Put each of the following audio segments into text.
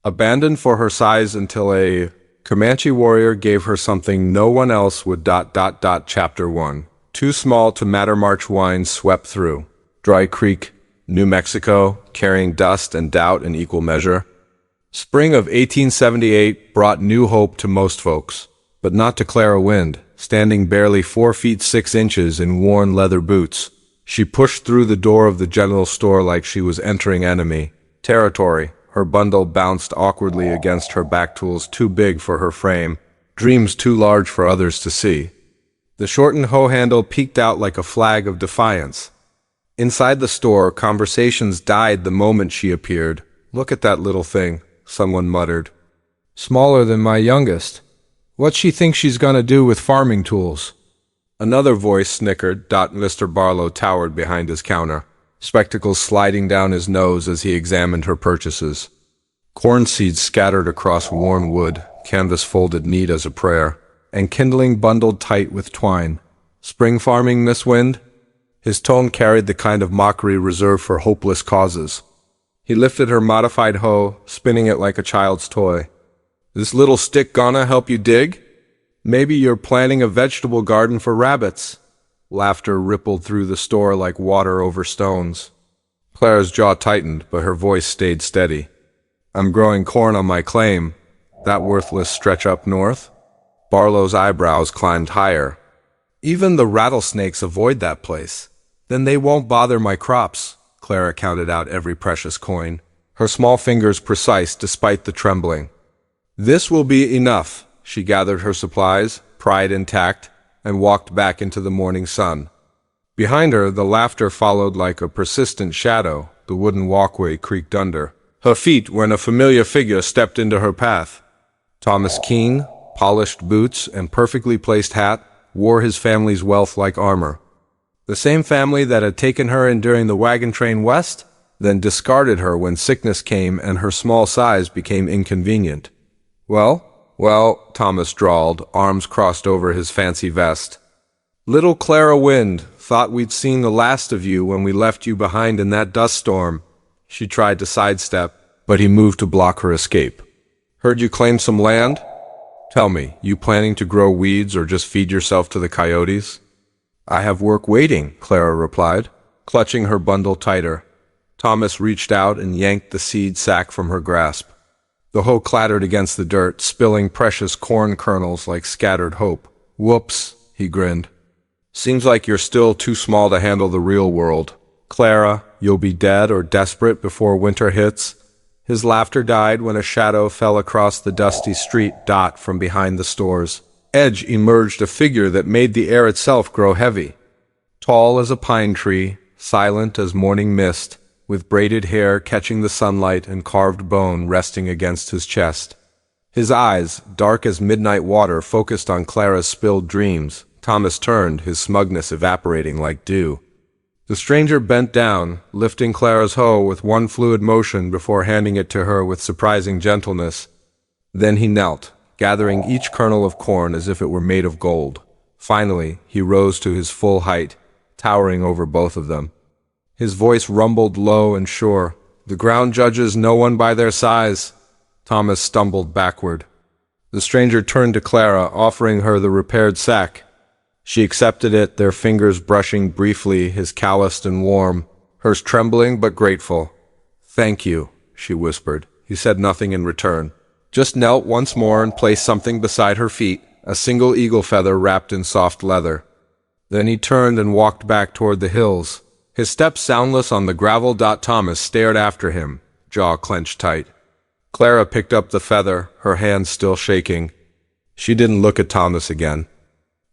Abandoned for her size until a Comanche warrior gave her something no one else would. Chapter 1. Too small to matter. March winds swept through Dry Creek, New Mexico, carrying dust and doubt in equal measure. Spring of 1878 brought new hope to most folks, but not to Clara Wind, standing barely 4 feet 6 inches in worn leather boots. She pushed through the door of the general store like she was entering enemy territory. Her bundle bounced awkwardly against her back, tools too big for her frame, dreams too large for others to see. The shortened hoe handle peeked out like a flag of defiance. Inside the store, conversations died the moment she appeared. "Look at that little thing," someone muttered. "Smaller than my youngest. What's she think she's gonna do with farming tools?" Another voice snickered. Mr. Barlow towered behind his counter, spectacles sliding down his nose as he examined her purchases. Corn seeds scattered across worn wood, canvas folded neat as a prayer, and kindling bundled tight with twine. "Spring farming, Miss Wind?" His tone carried the kind of mockery reserved for hopeless causes. He lifted her modified hoe, spinning it like a child's toy. "This little stick gonna help you dig? Maybe you're planting a vegetable garden for rabbits." Laughter rippled through the store like water over stones. Clara's jaw tightened, but her voice stayed steady. "I'm growing corn on my claim. That worthless stretch up north?" Barlow's eyebrows climbed higher. "Even the rattlesnakes avoid that place." "Then they won't bother my crops." Clara counted out every precious coin, her small fingers precise despite the trembling. "This will be enough." She gathered her supplies, pride intact, and walked back into the morning sun. Behind her, the laughter followed like a persistent shadow. The wooden walkway creaked under her feet when a familiar figure stepped into her path. Thomas Keene, polished boots and perfectly placed hat, wore his family's wealth like armor. The same family that had taken her in during the wagon train west, then discarded her when sickness came and her small size became inconvenient. Well, Thomas drawled, arms crossed over his fancy vest. "Little Clara Wind, thought we'd seen the last of you when we left you behind in that dust storm." She tried to sidestep, but he moved to block her escape. "Heard you claim some land? Tell me, you planning to grow weeds or just feed yourself to the coyotes?" "I have work waiting," Clara replied, clutching her bundle tighter. Thomas reached out and yanked the seed sack from her grasp. The hoe clattered against the dirt, spilling precious corn kernels like scattered hope. "Whoops," he grinned. "Seems like you're still too small to handle the real world. Clara, you'll be dead or desperate before winter hits." His laughter died when a shadow fell across the dusty street. From behind the store's edge emerged a figure that made the air itself grow heavy. Tall as a pine tree, silent as morning mist, with braided hair catching the sunlight and carved bone resting against his chest. His eyes, dark as midnight water, focused on Clara's spilled dreams. Thomas turned, his smugness evaporating like dew. The stranger bent down, lifting Clara's hoe with one fluid motion before handing it to her with surprising gentleness. Then he knelt, gathering each kernel of corn as if it were made of gold. Finally, he rose to his full height, towering over both of them. His voice rumbled low and sure. "The ground judges no one by their size." Thomas stumbled backward. The stranger turned to Clara, offering her the repaired sack. She accepted it, their fingers brushing briefly, his calloused and warm, hers trembling but grateful. "Thank you," she whispered. He said nothing in return, just knelt once more and placed something beside her feet, a single eagle feather wrapped in soft leather. Then he turned and walked back toward the hills, his steps soundless on the gravel. Thomas stared after him, jaw clenched tight. Clara picked up the feather, her hands still shaking. She didn't look at Thomas again.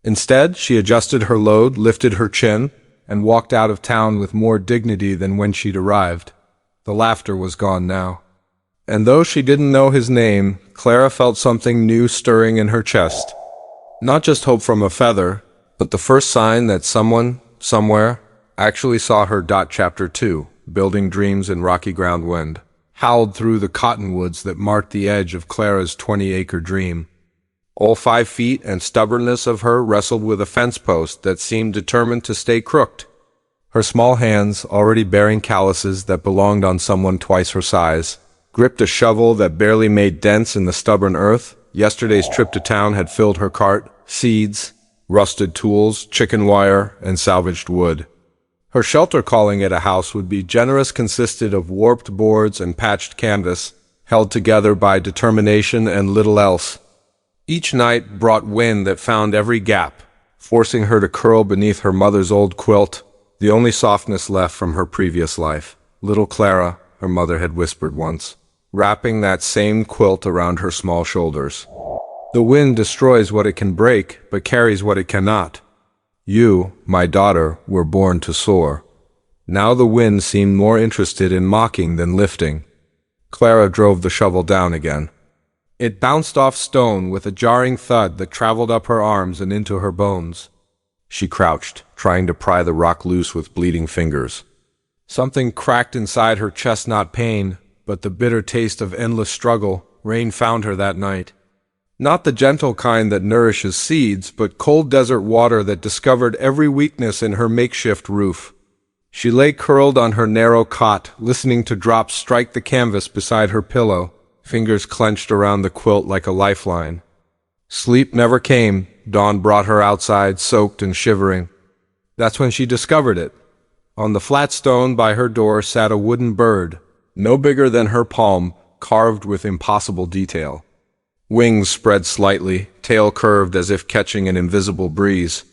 Instead, she adjusted her load, lifted her chin, and walked out of town with more dignity than when she'd arrived. The laughter was gone now. And though she didn't know his name, Clara felt something new stirring in her chest. Not just hope from a feather, but the first sign that someone, somewhere, actually saw her. Chapter 2, Building Dreams in Rocky Ground. Wind howled through the cottonwoods that marked the edge of Clara's 20-acre dream. All 5 feet and stubbornness of her wrestled with a fence post that seemed determined to stay crooked. Her small hands, already bearing calluses that belonged on someone twice her size, gripped a shovel that barely made dents in the stubborn earth. Yesterday's trip to town had filled her cart: seeds, rusted tools, chicken wire, and salvaged wood. Her shelter, calling it a house would be generous, consisted of warped boards and patched canvas, held together by determination and little else. Each night brought wind that found every gap, forcing her to curl beneath her mother's old quilt, the only softness left from her previous life. Little Clara, her mother had whispered once, wrapping that same quilt around her small shoulders. The wind destroys what it can break, but carries what it cannot. You, my daughter, were born to soar. Now the wind seemed more interested in mocking than lifting. Clara drove the shovel down again. It bounced off stone with a jarring thud that traveled up her arms and into her bones. She crouched, trying to pry the rock loose with bleeding fingers. Something cracked inside her chest, not pain, but the bitter taste of endless struggle. Rain found her that night. Not the gentle kind that nourishes seeds, but cold desert water that discovered every weakness in her makeshift roof. She lay curled on her narrow cot, listening to drops strike the canvas beside her pillow, fingers clenched around the quilt like a lifeline. Sleep never came. Dawn brought her outside, soaked and shivering. That's when she discovered it. On the flat stone by her door sat a wooden bird, no bigger than her palm, carved with impossible detail. Wings spread slightly, tail curved as if catching an invisible breeze.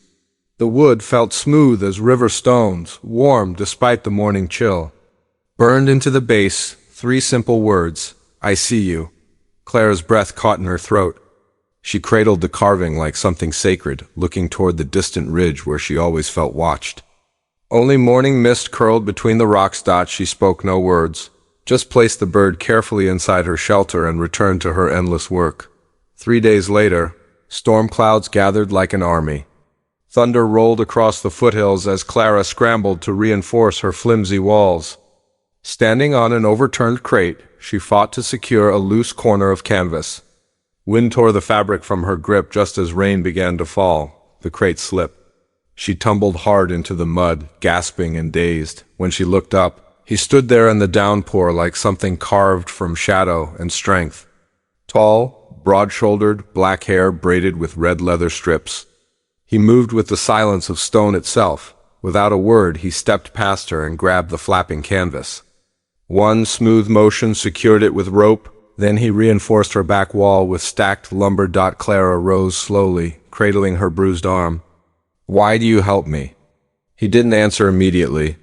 The wood felt smooth as river stones, warm despite the morning chill. Burned into the base, 3 simple words: I see you. Clara's breath caught in her throat. She cradled the carving like something sacred, looking toward the distant ridge where she always felt watched. Only morning mist curled between the rocks. She spoke no words, just placed the bird carefully inside her shelter and returned to her endless work. 3 days later, storm clouds gathered like an army. Thunder rolled across the foothills as Clara scrambled to reinforce her flimsy walls. Standing on an overturned crate, she fought to secure a loose corner of canvas. Wind tore the fabric from her grip just as rain began to fall. The crate slipped. She tumbled hard into the mud, gasping and dazed. When she looked up, he stood there in the downpour like something carved from shadow and strength. Tall, broad-shouldered, black hair braided with red leather strips. He moved with the silence of stone itself. Without a word, he stepped past her and grabbed the flapping canvas. One smooth motion secured it with rope. Then he reinforced her back wall with stacked lumber. Clara rose slowly, cradling her bruised arm. Why do you help me? He didn't answer immediately.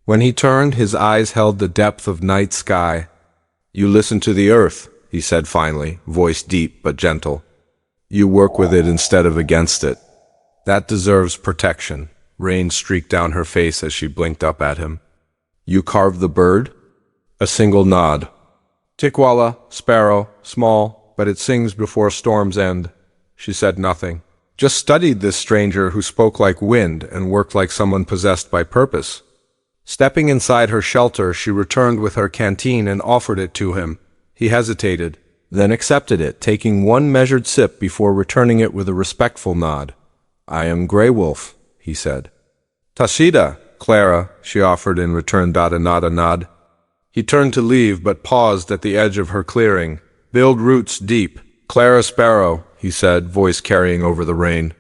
When he turned, his eyes held the depth of night sky. You listen to the earth, he said finally, voice deep but gentle. You work with it instead of against it. That deserves protection. Rain streaked down her face as she blinked up at him. You carved the bird? A single nod. Tikwala, sparrow, small, but it sings before storms end. She said nothing. Just studied this stranger who spoke like wind and worked like someone possessed by purpose. Stepping inside her shelter, she returned with her canteen and offered it to him. He hesitated, then accepted it, taking one measured sip before returning it with a respectful nod. I am Grey Wolf, he said. Tashida, Clara, she offered in return. A nod. He turned to leave, but paused at the edge of her clearing. Build roots deep. Clara Sparrow, he said, voice carrying over the rain.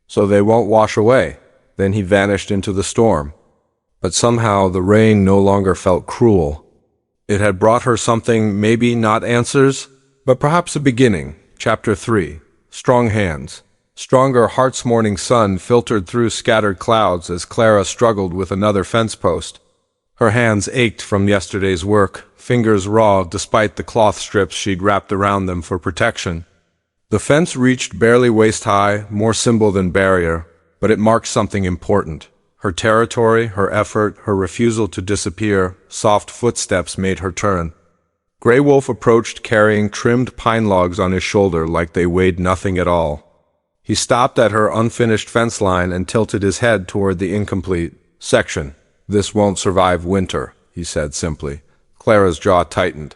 So they won't wash away. Then he vanished into the storm. But somehow the rain no longer felt cruel. It had brought her something, maybe not answers, but perhaps a beginning. Chapter 3. Strong Hands. Stronger heart's morning sun filtered through scattered clouds as Clara struggled with another fence post. Her hands ached from yesterday's work, fingers raw despite the cloth strips she'd wrapped around them for protection. The fence reached barely waist-high, more symbol than barrier, but it marked something important. Her territory, her effort, her refusal to disappear. Soft footsteps made her turn. Grey Wolf approached, carrying trimmed pine logs on his shoulder like they weighed nothing at all. He stopped at her unfinished fence line and tilted his head toward the incomplete section. This won't survive winter, he said simply. Clara's jaw tightened.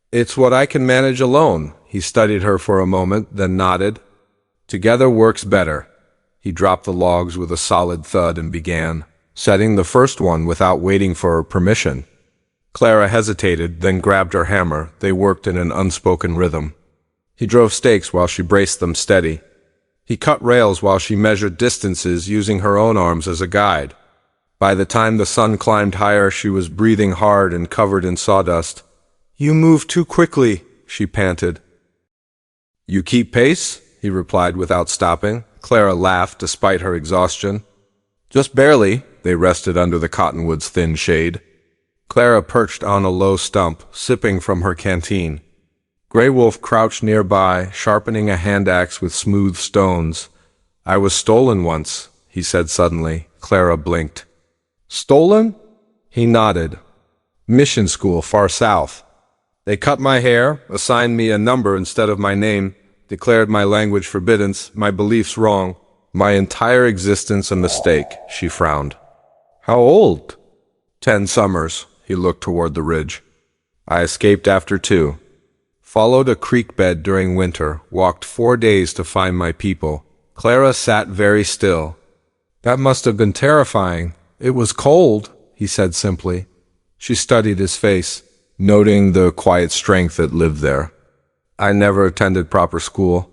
It's what I can manage alone. He studied her for a moment, then nodded. Together works better. He dropped the logs with a solid thud and began, setting the first one without waiting for her permission. Clara hesitated, then grabbed her hammer. They worked in an unspoken rhythm. He drove stakes while she braced them steady. He cut rails while she measured distances using her own arms as a guide. By the time the sun climbed higher, she was breathing hard and covered in sawdust. "You move too quickly," she panted. "You keep pace?" he replied without stopping. Clara laughed despite her exhaustion. "Just barely." They rested under the cottonwood's thin shade. Clara perched on a low stump, sipping from her canteen. Grey Wolf crouched nearby, sharpening a hand axe with smooth stones. "I was stolen once," he said suddenly. Clara blinked. "Stolen?" He nodded. "Mission school, far south. They cut my hair, assigned me a number instead of my name, declared my language forbidden, my beliefs wrong, my entire existence a mistake," she frowned. "How old?" 10 summers. He looked toward the ridge. "I escaped after 2. Followed a creek bed during winter, walked 4 days to find my people." Clara sat very still. "That must have been terrifying. It was cold," he said simply. She studied his face, noting the quiet strength that lived there. "I never attended proper school.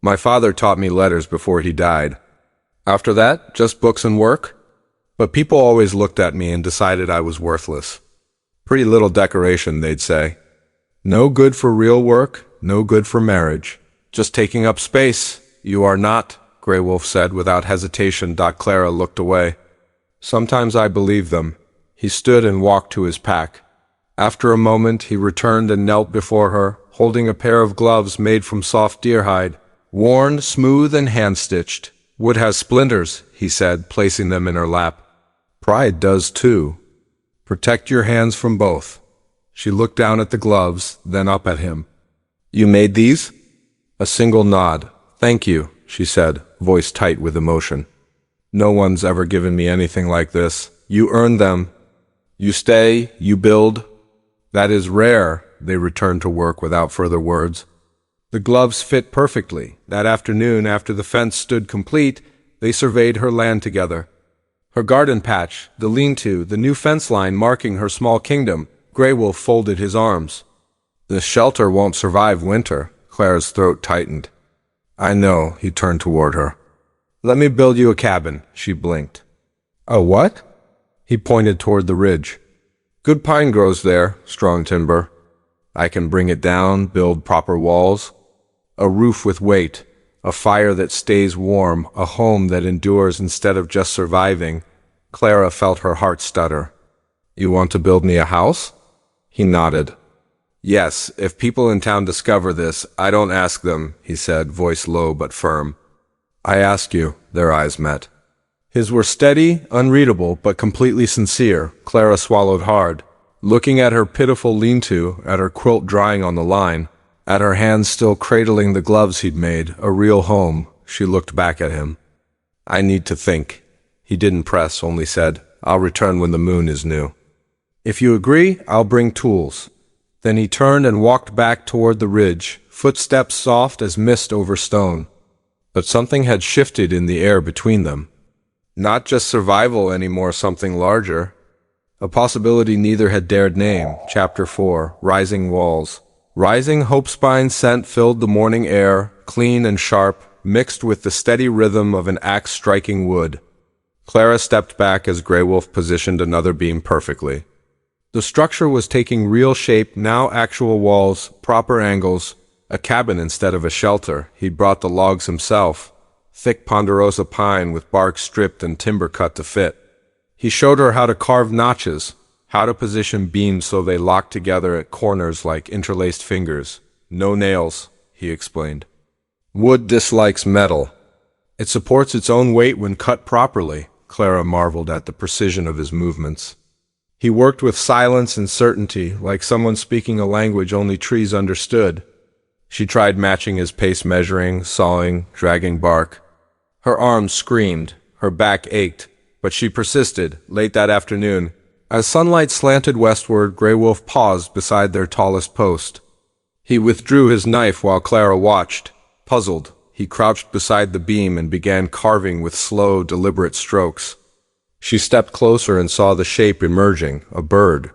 My father taught me letters before he died. After that, just books and work. But people always looked at me and decided I was worthless. Pretty little decoration, they'd say. No good for real work, no good for marriage. Just taking up space. You are not," Grey Wolf said without hesitation. Clara looked away. "Sometimes I believe them." He stood and walked to his pack. After a moment, he returned and knelt before her, holding a pair of gloves made from soft deer hide, worn, smooth, and hand-stitched. "Wood has splinters," he said, placing them in her lap. "Pride does too. Protect your hands from both." She looked down at the gloves, then up at him. "You made these?" A single nod. "Thank you," she said, voice tight with emotion. "No one's ever given me anything like this. You earned them. You stay, you build." "That is rare." They returned to work without further words. The gloves fit perfectly. That afternoon, after the fence stood complete, they surveyed her land together. Her garden patch, the lean-to, the new fence line marking her small kingdom. Grey Wolf folded his arms. "The shelter won't survive winter." Clara's throat tightened. "I know," he turned toward her. "Let me build you a cabin," she blinked. "A what?" He pointed toward the ridge. "Good pine grows there, strong timber. I can bring it down, build proper walls. A roof with weight, a fire that stays warm, a home that endures instead of just surviving." Clara felt her heart stutter. "You want to build me a house?" He nodded. "Yes, if people in town discover this, I don't ask them," he said, voice low but firm. "I ask you." Their eyes met. His were steady, unreadable, but completely sincere. Clara swallowed hard, looking at her pitiful lean-to, at her quilt drying on the line, at her hands still cradling the gloves he'd made, a real home. She looked back at him. "I need to think." He didn't press, only said, "I'll return when the moon is new. If you agree, I'll bring tools." Then he turned and walked back toward the ridge, footsteps soft as mist over stone. But something had shifted in the air between them. Not just survival anymore, something larger. A possibility neither had dared name. Chapter 4, Rising Walls. Rising hope-spine scent filled the morning air, clean and sharp, mixed with the steady rhythm of an axe striking wood. Clara stepped back as Grey Wolf positioned another beam perfectly. The structure was taking real shape, now actual walls, proper angles, a cabin instead of a shelter. He'd brought the logs himself, thick ponderosa pine with bark stripped and timber cut to fit. He showed her how to carve notches, how to position beams so they locked together at corners like interlaced fingers. "No nails," he explained. "Wood dislikes metal. It supports its own weight when cut properly." Clara marveled at the precision of his movements. He worked with silence and certainty, like someone speaking a language only trees understood. She tried matching his pace, measuring, sawing, dragging bark. Her arms screamed, her back ached, but she persisted. Late that afternoon, as sunlight slanted westward, Grey Wolf paused beside their tallest post. He withdrew his knife while Clara watched. Puzzled, he crouched beside the beam and began carving with slow, deliberate strokes. She stepped closer and saw the shape emerging, a bird.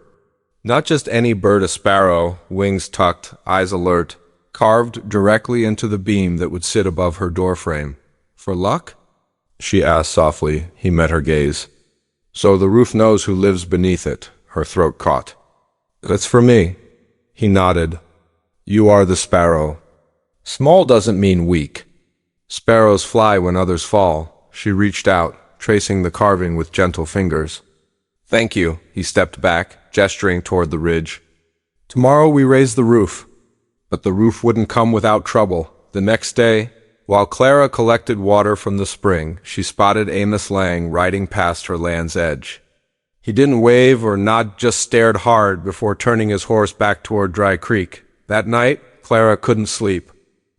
Not just any bird, a sparrow, wings tucked, eyes alert, carved directly into the beam that would sit above her doorframe. For luck? She asked softly. He met her gaze. So the roof knows who lives beneath it. Her throat caught. That's for me. He nodded. You are the sparrow. Small doesn't mean weak. Sparrows fly when others fall. She reached out, tracing the carving with gentle fingers. Thank you. He stepped back, gesturing toward the ridge. Tomorrow we raise the roof. But the roof wouldn't come without trouble. The next day, while Clara collected water from the spring, she spotted Amos Lang riding past her land's edge. He didn't wave or nod, just stared hard before turning his horse back toward Dry Creek. That night, Clara couldn't sleep.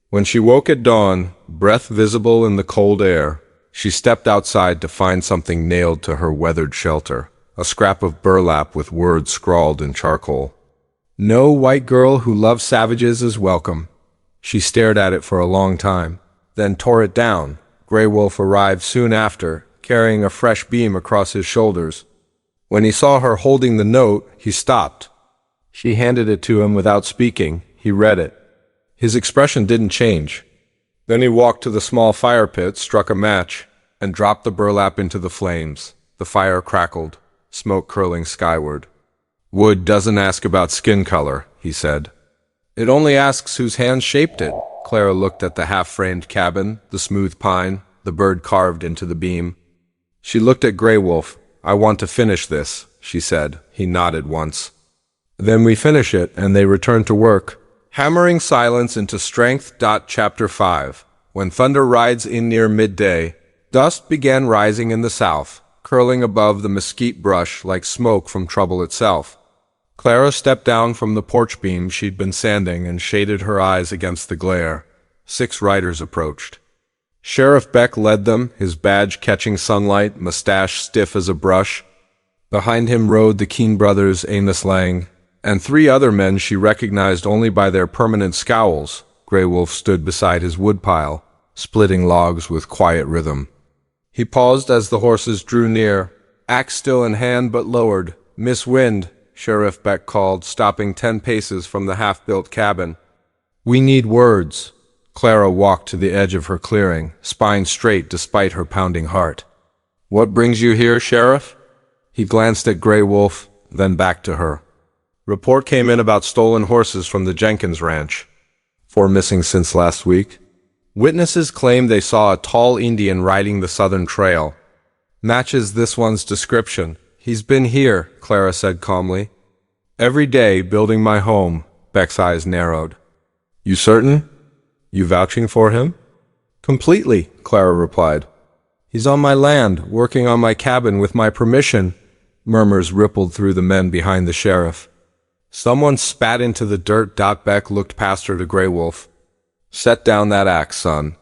When she woke at dawn, breath visible in the cold air, she stepped outside to find something nailed to her weathered shelter, a scrap of burlap with words scrawled in charcoal. No white girl who loves savages is welcome. She stared at it for a long time, then tore it down. Grey Wolf arrived soon after, carrying a fresh beam across his shoulders. When he saw her holding the note, he stopped. She handed it to him without speaking. He read it. His expression didn't change. Then he walked to the small fire pit, struck a match, and dropped the burlap into the flames. The fire crackled, smoke curling skyward. Wood doesn't ask about skin color, he said. It only asks whose hands shaped it. Clara looked at the half-framed cabin, the smooth pine, the bird carved into the beam. She looked at Grey Wolf. I want to finish this, she said. He nodded once. Then we finish it, and they return to work. Hammering silence into strength. Chapter 5. When thunder rides in near midday, dust began rising in the south, curling above the mesquite brush like smoke from trouble itself. Clara stepped down from the porch beam she'd been sanding and shaded her eyes against the glare. 6 riders approached. Sheriff Beck led them, his badge catching sunlight, mustache stiff as a brush. Behind him rode the Keene brothers, Amos Lang, and 3 other men she recognized only by their permanent scowls. Grey Wolf stood beside his woodpile, splitting logs with quiet rhythm. He paused as the horses drew near, axe still in hand but lowered. Miss Wind, Sheriff Beck called, stopping 10 paces from the half-built cabin. We need words. Clara walked to the edge of her clearing, spine straight despite her pounding heart. What brings you here, Sheriff? He glanced at Grey Wolf, then back to her. Report came in about stolen horses from the Jenkins ranch. 4 missing since last week. Witnesses claim they saw a tall Indian riding the southern trail. Matches this one's description. He's been here, Clara said calmly. Every day, building my home. Beck's eyes narrowed. You certain? You vouching for him? Completely, Clara replied. He's on my land, working on my cabin with my permission. Murmurs rippled through the men behind the sheriff. Someone spat into the dirt. Beck looked past her to Grey Wolf. Set down that axe, son.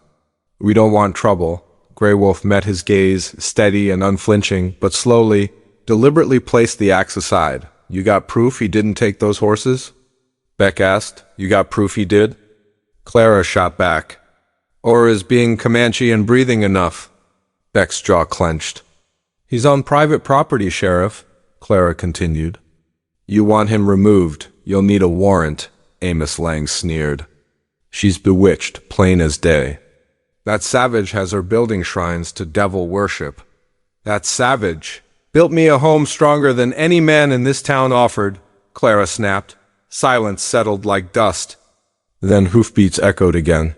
We don't want trouble. Grey Wolf met his gaze, steady and unflinching, but slowly, deliberately placed the axe aside. You got proof he didn't take those horses? Beck asked. You got proof he did? Clara shot back. Or is being Comanche and breathing enough? Beck's jaw clenched. He's on private property, Sheriff, Clara continued. You want him removed. You'll need a warrant, Amos Lang sneered. She's bewitched, plain as day. That savage has her building shrines to devil worship. That savage built me a home stronger than any man in this town offered, Clara snapped. Silence settled like dust. Then hoofbeats echoed again.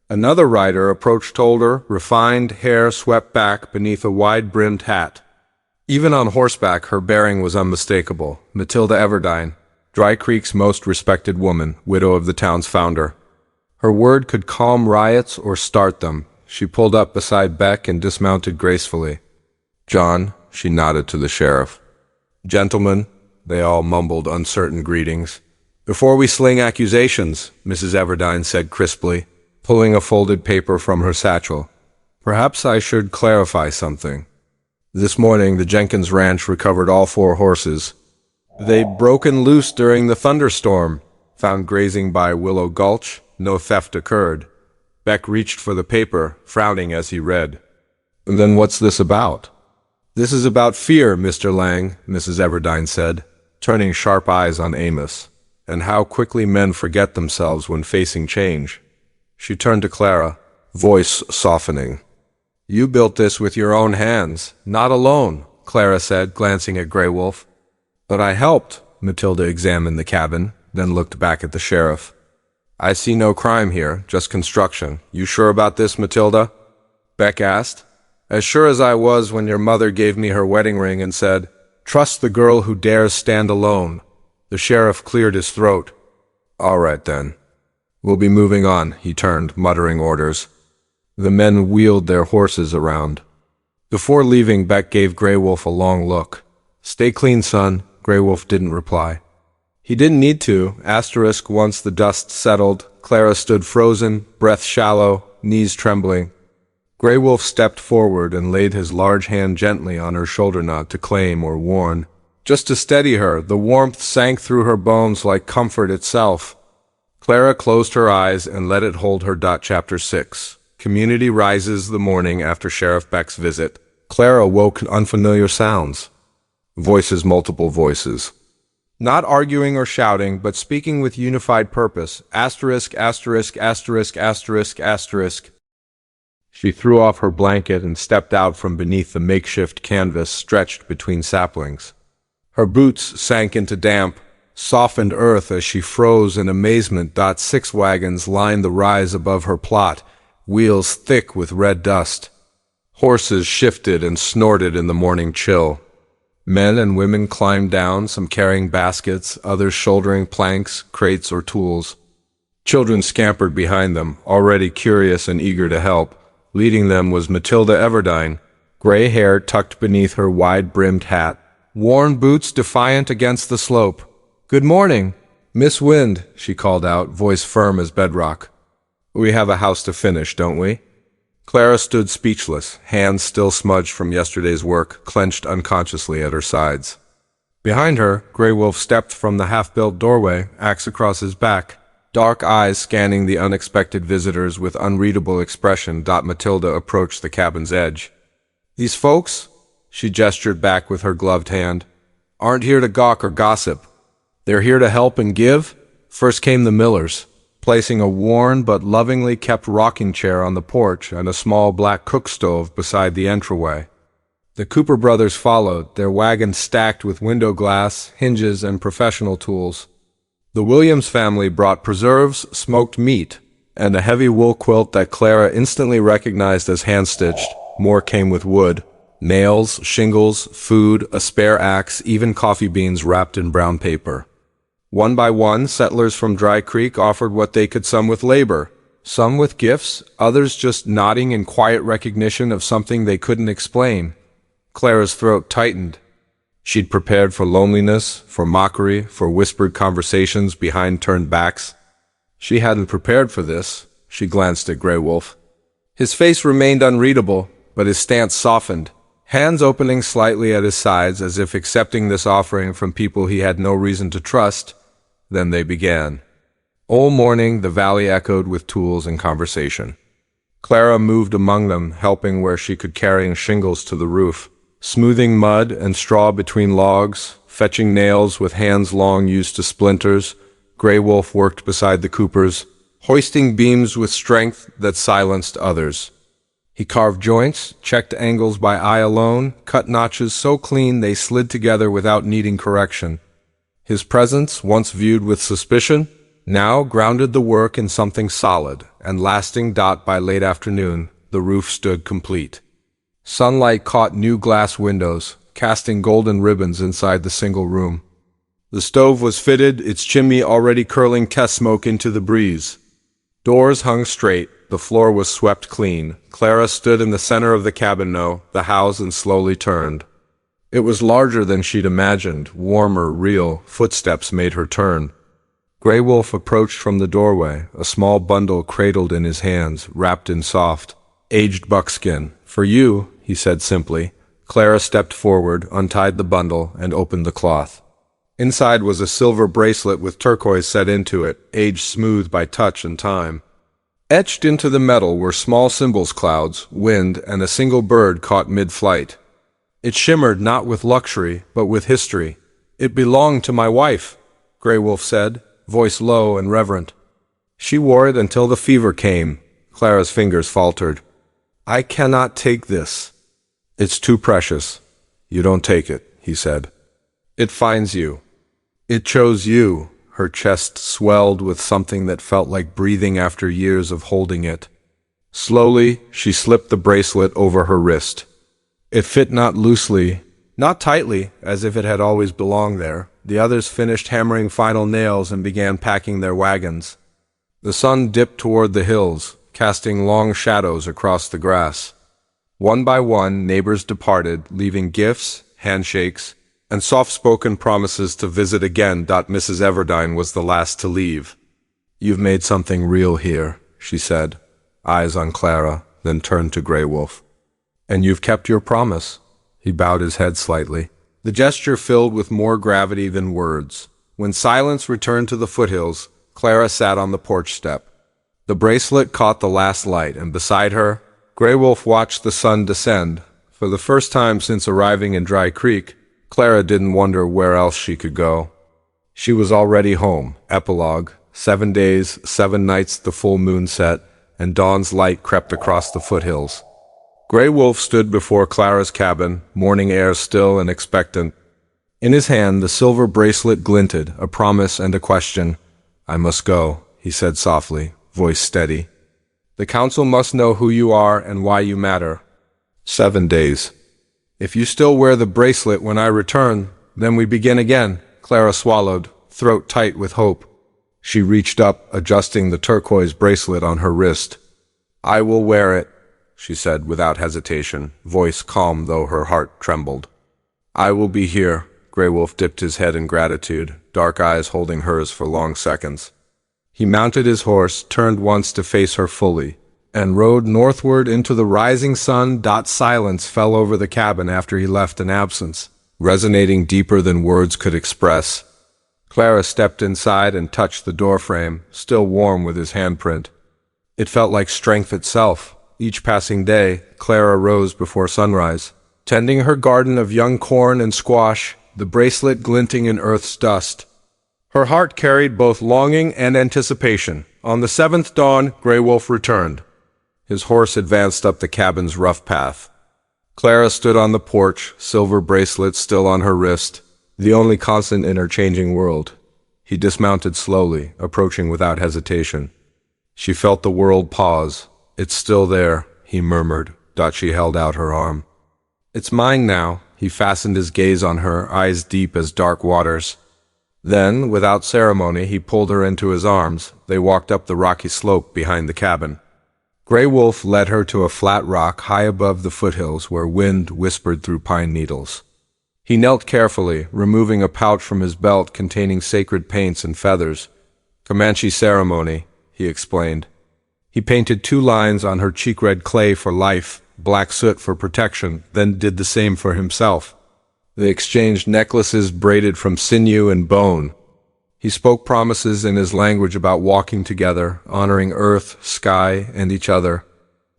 Another rider approached older, refined, hair swept back beneath a wide-brimmed hat. Even on horseback, her bearing was unmistakable. Matilda Everdine, Dry Creek's most respected woman, widow of the town's founder. Her word could calm riots or start them. She pulled up beside Beck and dismounted gracefully. John, she nodded to the sheriff. Gentlemen, they all mumbled uncertain greetings. Before we sling accusations, Mrs. Everdine said crisply, pulling a folded paper from her satchel. Perhaps I should clarify something. This morning, the Jenkins ranch recovered all 4 horses. They'd broken loose during the thunderstorm. Found grazing by Willow Gulch, no theft occurred. Beck reached for the paper, frowning as he read. Then what's this about? This is about fear, Mr. Lang, Mrs. Everdine said. turning sharp eyes on Amos. And how quickly men forget themselves when facing change. She turned to Clara, voice softening. "You built this with your own hands, not alone," Clara said, glancing at Grey Wolf. "But I helped." Matilda examined the cabin, then looked back at the sheriff. "I see no crime here, just construction. You sure about this, Matilda?" Beck asked. "As sure as I was when your mother gave me her wedding ring and said, 'Trust the girl who dares stand alone.'" The sheriff cleared his throat. "All right, then. We'll be moving on," he turned, muttering orders. The men wheeled their horses around. Before leaving, Beck gave Grey Wolf a long look. "Stay clean, son." Grey Wolf didn't reply. He didn't need to. Once the dust settled, Clara stood frozen, breath shallow, knees trembling. Grey Wolf stepped forward and laid his large hand gently on her shoulder, not to claim or warn, just to steady her. The warmth sank through her bones like comfort itself. Clara closed her eyes and let it hold her. Chapter 6. Community rises the morning after Sheriff Beck's visit. Clara woke to unfamiliar sounds. Voices, multiple voices. Not arguing or shouting, but speaking with unified purpose. Asterisk, asterisk, asterisk, asterisk, asterisk. She threw off her blanket and stepped out from beneath the makeshift canvas stretched between saplings. Her boots sank into damp, softened earth as she froze in amazement. 6 wagons lined the rise above her plot, wheels thick with red dust. Horses shifted and snorted in the morning chill. Men and women climbed down, some carrying baskets, others shouldering planks, crates, or tools. Children scampered behind them, already curious and eager to help. Leading them was Matilda Everdine, gray hair tucked beneath her wide-brimmed hat, worn boots defiant against the slope. "Good morning, Miss Wind," she called out, voice firm as bedrock. "We have a house to finish, don't we?" Clara stood speechless, hands still smudged from yesterday's work, clenched unconsciously at her sides. Behind her, Grey Wolf stepped from the half-built doorway, axe across his back, dark eyes scanning the unexpected visitors with unreadable expression. Matilda approached the cabin's edge. "These folks," she gestured back with her gloved hand, "aren't here to gawk or gossip. They're here to help and give." First came the Millers, placing a worn but lovingly kept rocking chair on the porch and a small black cook stove beside the entryway. The Cooper brothers followed, their wagon stacked with window glass, hinges, and professional tools. The Williams family brought preserves, smoked meat, and a heavy wool quilt that Clara instantly recognized as hand-stitched. More came with wood. Nails, shingles, food, a spare axe, even coffee beans wrapped in brown paper. One by one, settlers from Dry Creek offered what they could, some with labor, some with gifts, others just nodding in quiet recognition of something they couldn't explain. Clara's throat tightened. She'd prepared for loneliness, for mockery, for whispered conversations behind turned backs. She hadn't prepared for this. She glanced at Grey Wolf. His face remained unreadable, but his stance softened, hands opening slightly at his sides as if accepting this offering from people he had no reason to trust. Then they began. All morning the valley echoed with tools and conversation. Clara moved among them, helping where she could, carrying shingles to the roof, smoothing mud and straw between logs, fetching nails with hands long used to splinters. Grey Wolf worked beside the Coopers, hoisting beams with strength that silenced others. He carved joints, checked angles by eye alone, cut notches so clean they slid together without needing correction. His presence, once viewed with suspicion, now grounded the work in something solid and lasting. By late afternoon, the roof stood complete. Sunlight caught new glass windows, casting golden ribbons inside the single room. The stove was fitted, its chimney already curling test smoke into the breeze. Doors hung straight. The floor was swept clean. Clara stood in the center of the cabin, the house, and slowly turned. It was larger than she'd imagined, warmer, real. Footsteps made her turn. Grey Wolf approached from the doorway, a small bundle cradled in his hands, wrapped in soft, aged buckskin. "For you," he said simply. Clara stepped forward, untied the bundle, and opened the cloth. Inside was a silver bracelet with turquoise set into it, aged smooth by touch and time. Etched into the metal were small symbols: clouds, wind, and a single bird caught mid-flight. It shimmered not with luxury, but with history. It belonged to my wife, Grey Wolf said, voice low and reverent. She wore it until the fever came. Clara's fingers faltered. I cannot take this. It's too precious. You don't take it, he said. It finds you. It chose you. Her chest swelled with something that felt like breathing after years of holding it. Slowly, she slipped the bracelet over her wrist. It fit not loosely, not tightly, as if it had always belonged there. The others finished hammering final nails and began packing their wagons. The sun dipped toward the hills, casting long shadows across the grass. One by one, neighbors departed, leaving gifts, handshakes, and soft-spoken promises to visit again. Mrs. Everdine was the last to leave. You've made something real here, she said, eyes on Clara, then turned to Grey Wolf. And you've kept your promise. He bowed his head slightly. The gesture filled with more gravity than words. When silence returned to the foothills, Clara sat on the porch step. The bracelet caught the last light, and beside her, Grey Wolf watched the sun descend. For the first time since arriving in Dry Creek, Clara didn't wonder where else she could go. She was already home. Epilogue. 7 days, 7 nights the full moon set, and dawn's light crept across the foothills. Grey Wolf stood before Clara's cabin, morning air still and expectant. In his hand the silver bracelet glinted, a promise and a question. I must go, he said softly, voice steady. The council must know who you are and why you matter. 7 days. If you still wear the bracelet when I return, then we begin again. Clara swallowed, throat tight with hope. She reached up, adjusting the turquoise bracelet on her wrist. I will wear it, she said without hesitation, voice calm though her heart trembled. I will be here. Grey Wolf dipped his head in gratitude, dark eyes holding hers for long seconds. He mounted his horse, turned once to face her fully, and rode northward into the rising sun. Silence fell over the cabin after he left an absence, resonating deeper than words could express. Clara stepped inside and touched the doorframe, still warm with his handprint. It felt like strength itself. Each passing day, Clara rose before sunrise, tending her garden of young corn and squash, the bracelet glinting in earth's dust. Her heart carried both longing and anticipation. On the 7th dawn, Grey Wolf returned. His horse advanced up the cabin's rough path. Clara stood on the porch, silver bracelet still on her wrist, the only constant in her changing world. He dismounted slowly, approaching without hesitation. She felt the world pause. It's still there, he murmured. She held out her arm. It's mine now. He fastened his gaze on her, eyes deep as dark waters. Then, without ceremony, he pulled her into his arms. They walked up the rocky slope behind the cabin. Grey Wolf led her to a flat rock high above the foothills where wind whispered through pine needles. He knelt carefully, removing a pouch from his belt containing sacred paints and feathers. Comanche ceremony, he explained. He painted 2 lines on her cheek-red clay for life, black soot for protection, then did the same for himself. They exchanged necklaces braided from sinew and bone. He spoke promises in his language about walking together, honoring earth, sky, and each other.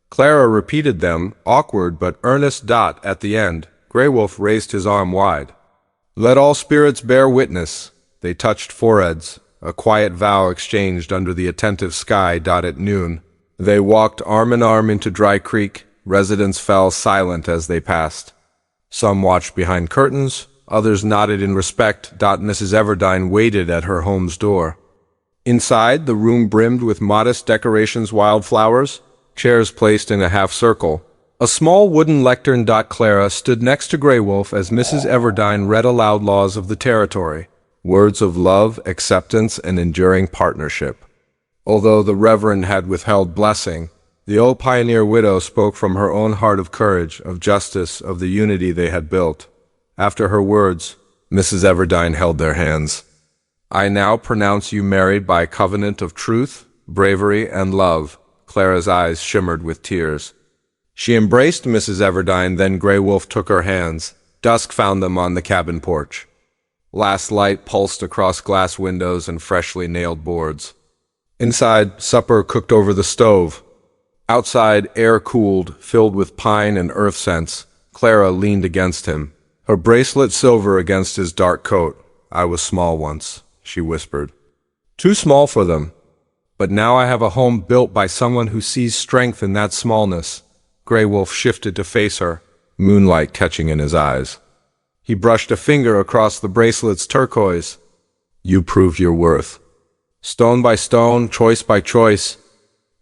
Clara repeated them, awkward but earnest. At the end, Grey Wolf raised his arm wide. Let all spirits bear witness. They touched foreheads, a quiet vow exchanged under the attentive sky. At noon, they walked arm in arm into Dry Creek. Residents fell silent as they passed. Some watched behind curtains, others nodded in respect. Mrs. Everdine waited at her home's door. Inside, the room brimmed with modest decorations, wildflowers, chairs placed in a half-circle. A small wooden lectern. Clara stood next to Grey Wolf as Mrs. Everdine read aloud laws of the territory, words of love, acceptance, and enduring partnership. Although the Reverend had withheld blessing, the old pioneer widow spoke from her own heart of courage, of justice, of the unity they had built. After her words, Mrs. Everdine held their hands. I now pronounce you married by covenant of truth, bravery, and love. Clara's eyes shimmered with tears. She embraced Mrs. Everdine, then Grey Wolf took her hands. Dusk found them on the cabin porch. Last light pulsed across glass windows and freshly nailed boards. Inside, supper cooked over the stove. Outside, air cooled, filled with pine and earth scents. Clara leaned against him, her bracelet silver against his dark coat. I was small once, she whispered. Too small for them. But now I have a home built by someone who sees strength in that smallness. Grey Wolf shifted to face her, moonlight catching in his eyes. He brushed a finger across the bracelet's turquoise. You proved your worth. Stone by stone, choice by choice,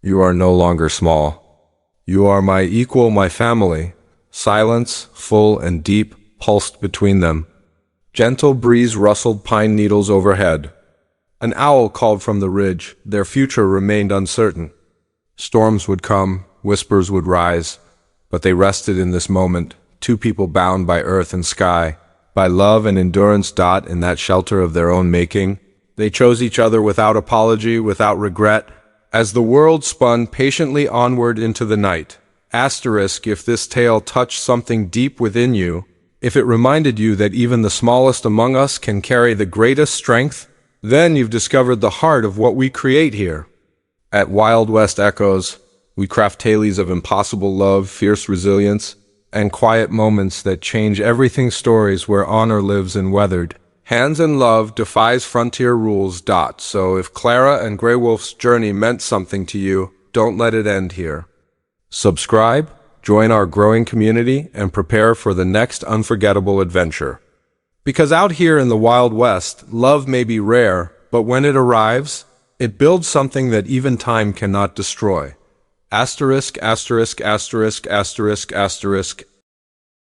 you are no longer small. You are my equal, my family. Silence, full and deep, pulsed between them. Gentle breeze rustled pine needles overhead. An owl called from the ridge. Their future remained uncertain. Storms would come, whispers would rise, but they rested in this moment, two people bound by earth and sky, by love and endurance. In that shelter of their own making, they chose each other without apology, without regret, as the world spun patiently onward into the night. Asterisk, if this tale touched something deep within you, if it reminded you that even the smallest among us can carry the greatest strength, then you've discovered the heart of what we create here. At Wild West Echoes, we craft tales of impossible love, fierce resilience, and quiet moments that change everything. Stories where honor lives in weathered hands and love defies frontier rules. So if Clara and Grey Wolf's journey meant something to you, don't let it end here. Subscribe, join our growing community, and prepare for the next unforgettable adventure. Because out here in the Wild West, love may be rare, but when it arrives, it builds something that even time cannot destroy. Asterisk, asterisk, asterisk, asterisk, asterisk,